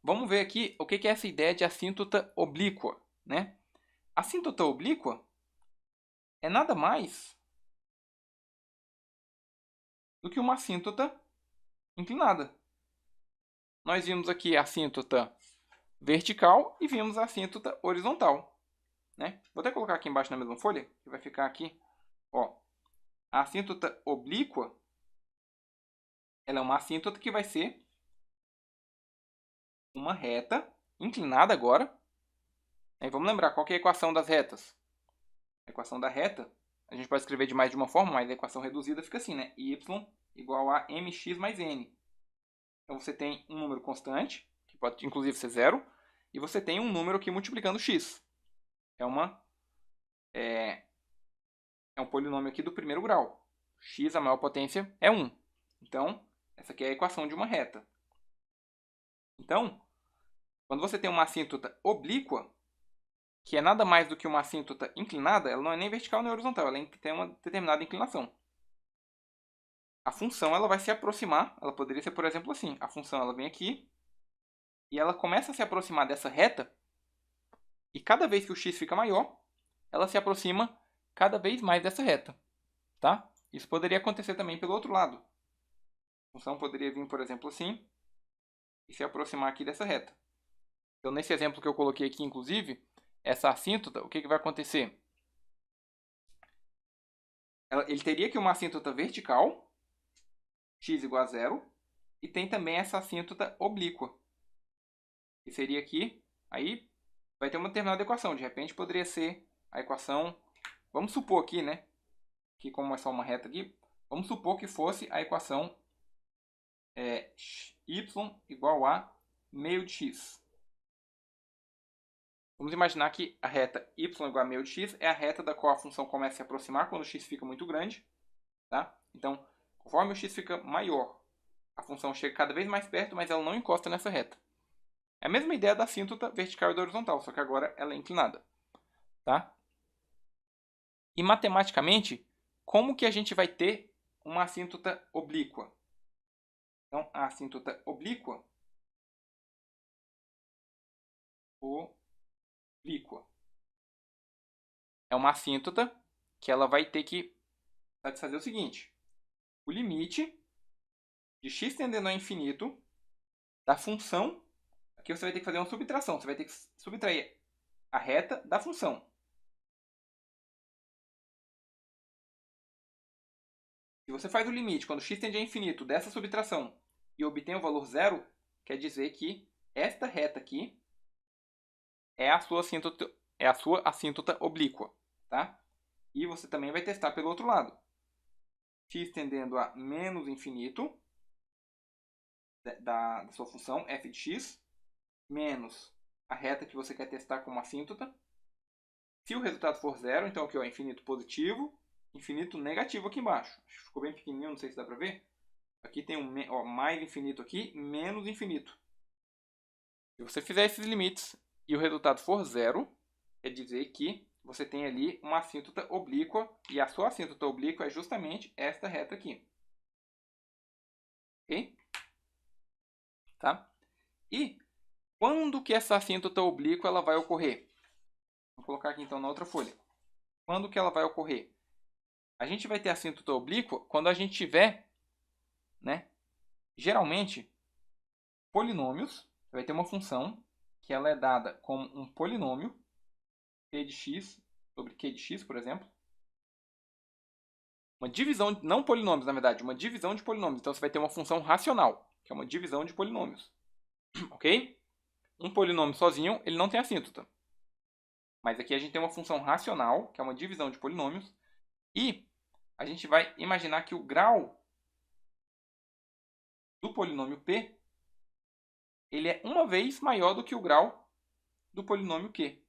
vamos ver aqui o que é essa ideia de assíntota oblíqua, né? A assíntota oblíqua é nada mais do que uma assíntota inclinada. Nós vimos aqui a assíntota vertical e vimos a assíntota horizontal, né? Vou até colocar aqui embaixo na mesma folha, que vai ficar aqui. Ó, a assíntota oblíqua, ela é uma assíntota que vai ser uma reta inclinada agora. E vamos lembrar qual que é a equação das retas. A equação da reta, a gente pode escrever de mais de uma forma, mas a equação reduzida fica assim, né? Y igual a mx mais n. Então você tem um número constante, que pode inclusive ser zero, e você tem um número aqui multiplicando x. É um polinômio aqui do primeiro grau. X, a maior potência, é 1. Então, essa aqui é a equação de uma reta. Então, quando você tem uma assíntota oblíqua, que é nada mais do que uma assíntota inclinada, ela não é nem vertical nem horizontal, ela tem uma determinada inclinação. A função ela vai se aproximar, ela poderia ser, por exemplo, assim. A função ela vem aqui e ela começa a se aproximar dessa reta, e cada vez que o x fica maior, ela se aproxima cada vez mais dessa reta. Tá? Isso poderia acontecer também pelo outro lado. A função poderia vir, por exemplo, assim, e se aproximar aqui dessa reta. Então, nesse exemplo que eu coloquei aqui, inclusive, essa assíntota, o que vai acontecer? Ele teria aqui uma assíntota vertical, x igual a zero, e tem também essa assíntota oblíqua, que seria aqui, aí vai ter uma determinada equação. De repente, poderia ser a equação, vamos supor aqui, né, que como é só uma reta aqui, vamos supor que fosse a equação y igual a meio de x. Vamos imaginar que a reta y igual a meio de x é a reta da qual a função começa a se aproximar quando o x fica muito grande. Tá? Então, conforme o x fica maior, a função chega cada vez mais perto, mas ela não encosta nessa reta. É a mesma ideia da assíntota vertical e da horizontal, só que agora ela é inclinada. Tá? E matematicamente, como que a gente vai ter uma assíntota oblíqua? Então, a assíntota oblíqua é uma assíntota que ela vai ter que satisfazer o seguinte: o limite de x tendendo ao infinito da função. Aqui você vai ter que fazer uma subtração, você vai ter que subtrair a reta da função. Se você faz o limite quando x tende a infinito dessa subtração e obtém o valor zero, quer dizer que esta reta aqui é a sua assíntota oblíqua. Tá? E você também vai testar pelo outro lado. X tendendo a menos infinito da sua função f de x, menos a reta que você quer testar como assíntota. Se o resultado for zero, então aqui ó, infinito positivo, infinito negativo aqui embaixo. Ficou bem pequenininho, não sei se dá para ver. Aqui tem mais infinito aqui, menos infinito. Se você fizer esses limites e o resultado for zero, quer dizer que você tem ali uma assíntota oblíqua, e a sua assíntota oblíqua é justamente esta reta aqui. Ok? Tá? E quando que essa assíntota oblíqua ela vai ocorrer? Vou colocar aqui então na outra folha. Quando que ela vai ocorrer? A gente vai ter assíntota oblíqua quando a gente tiver, né, geralmente, polinômios. Você vai ter uma função que ela é dada como um polinômio, p de x sobre q de x, por exemplo. Uma divisão, não polinômios, na verdade, uma divisão de polinômios. Então, você vai ter uma função racional, que é uma divisão de polinômios. Ok? Um polinômio sozinho, ele não tem assíntota. Mas aqui a gente tem uma função racional, que é uma divisão de polinômios. E a gente vai imaginar que o grau do polinômio p ele é uma vez maior do que o grau do polinômio q.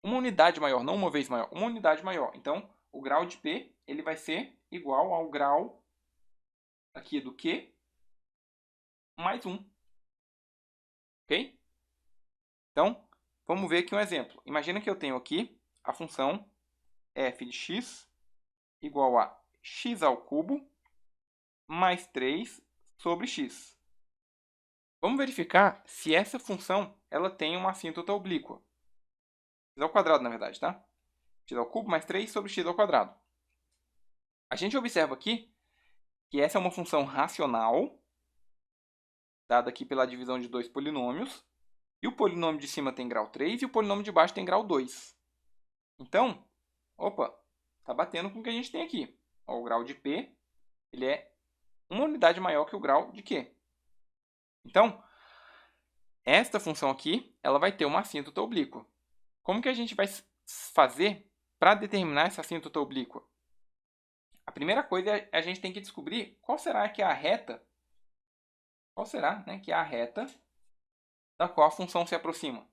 Uma unidade maior, não uma vez maior, uma unidade maior. Então, o grau de p ele vai ser igual ao grau aqui do q mais 1. Ok? Então, vamos ver aqui um exemplo. Imagina que eu tenho aqui a função f de x igual a x ao cubo mais 3 sobre x. Vamos verificar se essa função ela tem uma assíntota oblíqua. X ao quadrado, na verdade, tá? X ao cubo mais 3 sobre x ao quadrado. A gente observa aqui que essa é uma função racional, dada aqui pela divisão de dois polinômios, e o polinômio de cima tem grau 3 e o polinômio de baixo tem grau 2. Então, opa, está batendo com o que a gente tem aqui. Ó, o grau de P ele é uma unidade maior que o grau de Q. Então, esta função aqui ela vai ter uma assíntota oblíqua. Como que a gente vai fazer para determinar essa assíntota oblíqua? A primeira coisa é a gente tem que descobrir qual será que é a reta, que é a reta da qual a função se aproxima.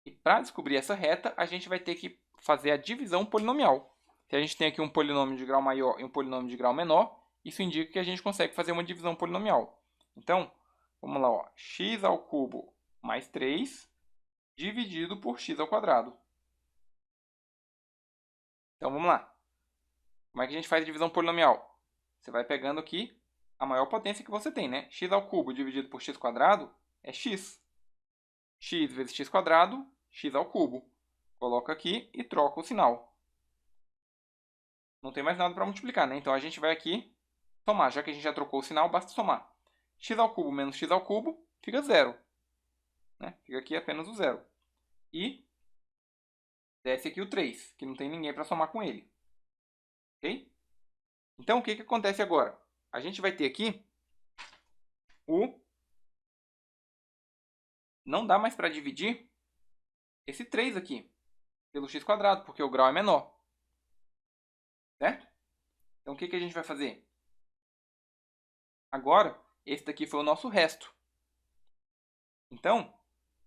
E para descobrir essa reta, a gente vai ter que fazer a divisão polinomial. Se a gente tem aqui um polinômio de grau maior e um polinômio de grau menor, isso indica que a gente consegue fazer uma divisão polinomial. Então, vamos lá, ó, x ao cubo mais 3 dividido por x ao quadrado. Então, vamos lá. Como é que a gente faz a divisão polinomial? Você vai pegando aqui a maior potência que você tem, né? X ao cubo dividido por x quadrado é x. X vezes x quadrado, x ao cubo. Coloca aqui e troca o sinal. Não tem mais nada para multiplicar, né? Então, a gente vai aqui somar. Já que a gente já trocou o sinal, basta somar. X ao cubo menos x ao cubo fica zero. Né? Fica aqui apenas o zero. E desce aqui o 3, que não tem ninguém para somar com ele. Ok? Então, o que acontece agora? A gente vai ter aqui o... Não dá mais para dividir esse 3 aqui pelo x quadrado, porque o grau é menor. Certo? Então, o que a gente vai fazer? Agora, esse daqui foi o nosso resto. Então,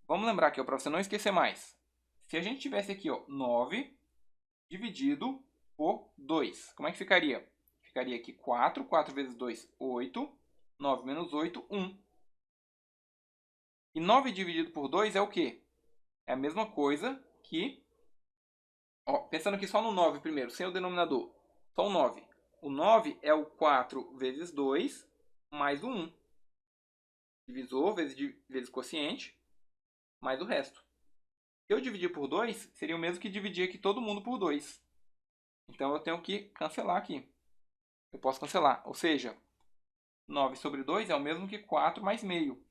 vamos lembrar aqui, para você não esquecer mais. Se a gente tivesse aqui, ó, 9 dividido por 2, como é que ficaria? Ficaria aqui 4, 4 vezes 2, 8, 9 menos 8, 1. E 9 dividido por 2 é o quê? É a mesma coisa que... Ó, pensando aqui só no 9 primeiro, sem o denominador. Só o 9. O 9 é o 4 vezes 2 mais o 1. Divisor vezes quociente mais o resto. Se eu dividir por 2, seria o mesmo que dividir aqui todo mundo por 2. Então, eu tenho que cancelar aqui. Eu posso cancelar. Ou seja, 9 sobre 2 é o mesmo que 4 mais meio.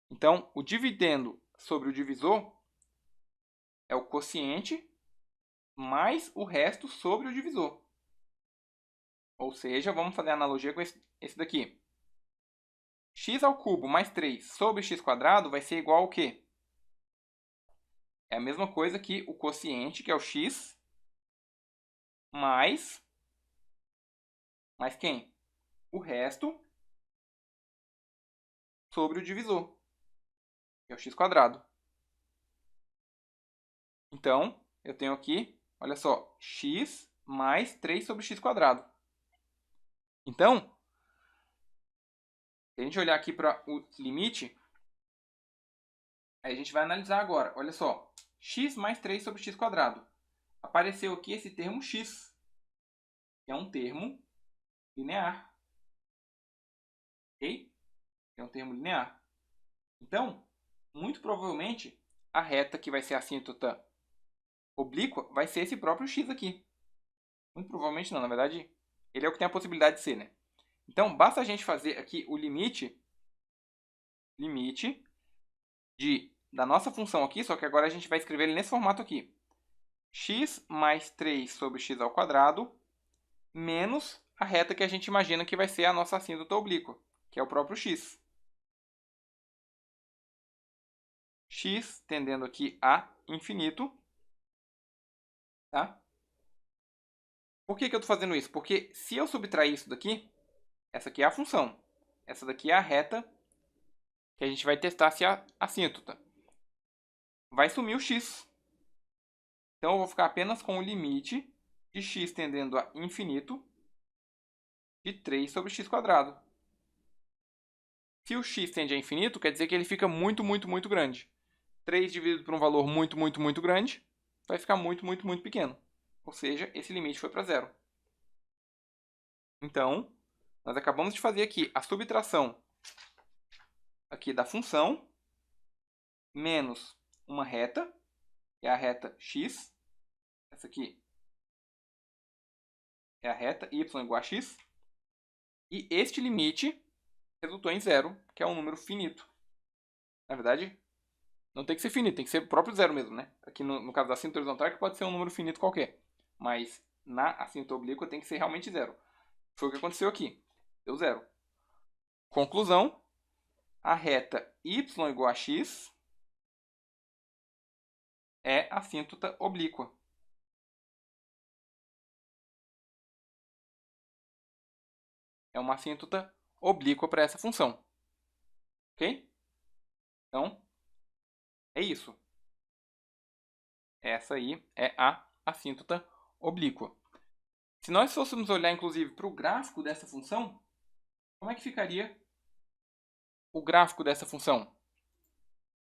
Então, o dividendo sobre o divisor é o quociente mais o resto sobre o divisor. Ou seja, vamos fazer a analogia com esse daqui. X ao cubo mais 3 sobre x quadrado vai ser igual ao quê? É a mesma coisa que o quociente, que é o x, mais quem? O resto sobre o divisor, que é o x quadrado. Então, eu tenho aqui, olha só, x mais 3 sobre x quadrado. Então, se a gente olhar aqui para o limite, aí a gente vai analisar agora. Olha só, x mais 3 sobre x quadrado. Apareceu aqui esse termo x, que é um termo linear. Ok? É um termo linear. Então, muito provavelmente, a reta que vai ser a assíntota oblíqua vai ser esse próprio x aqui. Muito provavelmente não, na verdade, ele é o que tem a possibilidade de ser, né? Então, basta a gente fazer aqui o limite da nossa função aqui, só que agora a gente vai escrever ele nesse formato aqui. X mais 3 sobre x ao quadrado menos a reta que a gente imagina que vai ser a nossa assíntota oblíqua, que é o próprio x. X tendendo aqui a infinito. Tá? Por que eu estou fazendo isso? Porque se eu subtrair isso daqui, essa aqui é a função. Essa daqui é a reta que a gente vai testar se é assíntota. Vai sumir o x. Então, eu vou ficar apenas com o limite de x tendendo a infinito de 3 sobre x quadrado. Se o x tende a infinito, quer dizer que ele fica muito, muito, muito grande. 3 dividido por um valor muito, muito, muito grande, vai ficar muito, muito, muito pequeno. Ou seja, esse limite foi para zero. Então, nós acabamos de fazer aqui a subtração aqui da função menos uma reta, que é a reta x. Essa aqui é a reta y igual a x. E este limite resultou em zero, que é um número finito. Na verdade, não tem que ser finito, tem que ser o próprio zero mesmo, né? Aqui no caso da assíntota horizontal, que pode ser um número finito qualquer. Mas na assíntota oblíqua tem que ser realmente zero. Foi o que aconteceu aqui. Deu zero. Conclusão. A reta y igual a x é assíntota oblíqua. É uma assíntota oblíqua para essa função. Ok? Então, é isso. Essa aí é a assíntota oblíqua. Se nós fôssemos olhar, inclusive, para o gráfico dessa função, como é que ficaria o gráfico dessa função?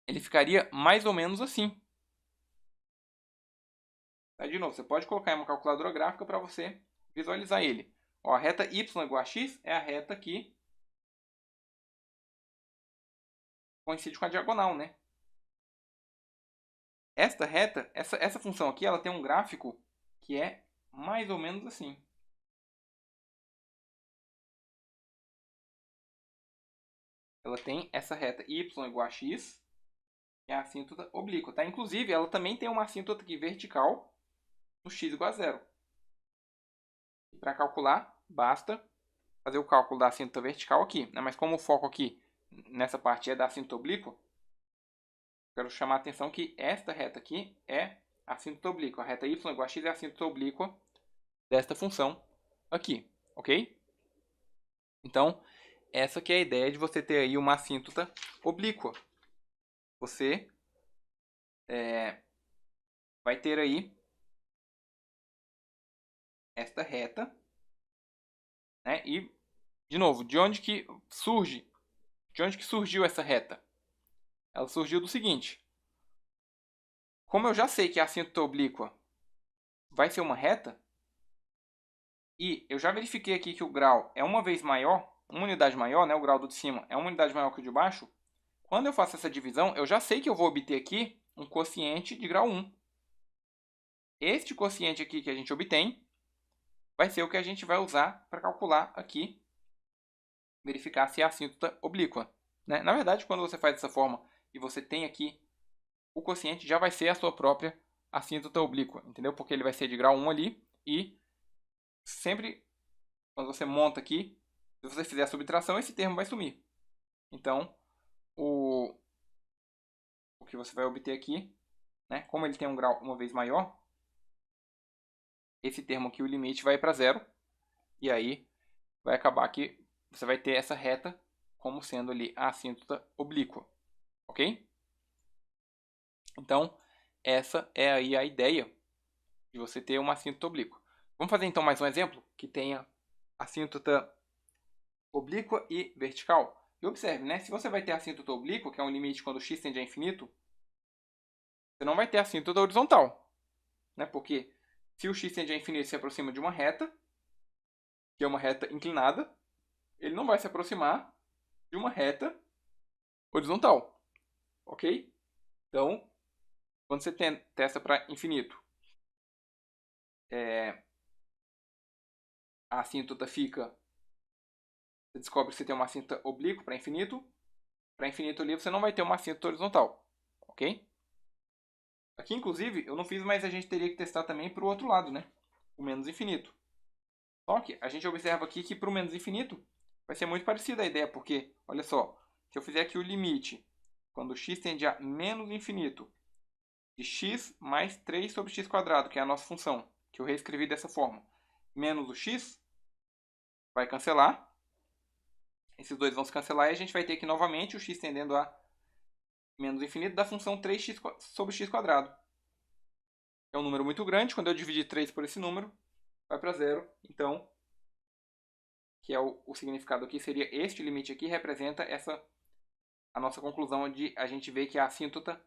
Ele ficaria mais ou menos assim. De novo, você pode colocar em uma calculadora gráfica para você visualizar ele. Ó, a reta y igual a x é a reta que coincide com a diagonal, né? Esta reta, essa função aqui, ela tem um gráfico que é mais ou menos assim. Ela tem essa reta y igual a x, que é a assíntota oblíqua, tá? Inclusive, ela também tem uma assíntota aqui vertical no x igual a zero. E para calcular, basta fazer o cálculo da assíntota vertical aqui, né? Mas como o foco aqui nessa parte é da assíntota oblíqua, quero chamar a atenção que esta reta aqui é a assíntota oblíqua. A reta y igual a x é a assíntota oblíqua desta função aqui, ok? Então, essa que é a ideia de você ter aí uma assíntota oblíqua. Você vai ter aí esta reta, né? E, de novo, de onde que surgiu essa reta? Ela surgiu do seguinte: como eu já sei que a assíntota oblíqua vai ser uma reta, e eu já verifiquei aqui que o grau é uma vez maior, uma unidade maior, né? O grau do de cima é uma unidade maior que o de baixo. Quando eu faço essa divisão, eu já sei que eu vou obter aqui um quociente de grau 1. Este quociente aqui que a gente obtém vai ser o que a gente vai usar para calcular aqui, verificar se é assíntota oblíqua, né? Na verdade, quando você faz dessa forma e você tem aqui o quociente, já vai ser a sua própria assíntota oblíqua, entendeu? Porque ele vai ser de grau 1 ali e sempre quando você monta aqui, se você fizer a subtração, esse termo vai sumir. Então, o que você vai obter aqui, né? Como ele tem um grau uma vez maior, esse termo aqui, o limite, vai para zero. E aí vai acabar que você vai ter essa reta como sendo ali a assíntota oblíqua. Ok? Então, essa é aí a ideia de você ter uma assíntota oblíqua. Vamos fazer então mais um exemplo que tenha assíntota oblíqua e vertical. E observe, né? Se você vai ter assíntota oblíqua, que é um limite quando x tende a infinito, você não vai ter assíntota horizontal, né? Porque se o x tende a infinito se aproxima de uma reta, que é uma reta inclinada, ele não vai se aproximar de uma reta horizontal, ok? Então, quando você testa para infinito, a assíntota fica... Você descobre que você tem uma assíntota oblíqua para infinito. Para infinito ali você não vai ter uma assíntota horizontal, ok? Aqui, inclusive, eu não fiz, mas a gente teria que testar também para o outro lado, né? O menos infinito. Só que a gente observa aqui que para o menos infinito vai ser muito parecida a ideia, porque, olha só, se eu fizer aqui o limite, quando x tende a menos infinito, de x mais 3 sobre x², que é a nossa função, que eu reescrevi dessa forma, menos o x, vai cancelar. Esses dois vão se cancelar e a gente vai ter aqui novamente o x tendendo a menos infinito da função 3x sobre x². É um número muito grande, quando eu dividir 3 por esse número, vai para zero. Então, que é o significado aqui, seria este limite aqui, representa a nossa conclusão de a gente ver que a assíntota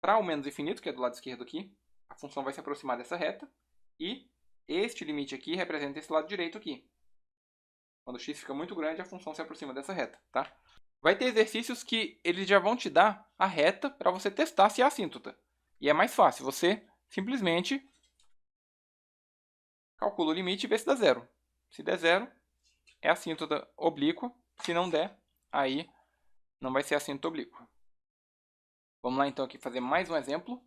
para o menos infinito, que é do lado esquerdo aqui, a função vai se aproximar dessa reta, e este limite aqui representa esse lado direito aqui. Quando x fica muito grande, a função se aproxima dessa reta, tá? Vai ter exercícios que eles já vão te dar a reta para você testar se é assíntota. E é mais fácil, você simplesmente calcula o limite e vê se dá zero. Se der zero, é assíntota oblíqua. Se não der, aí não vai ser assíntota oblíqua. Vamos lá então aqui fazer mais um exemplo.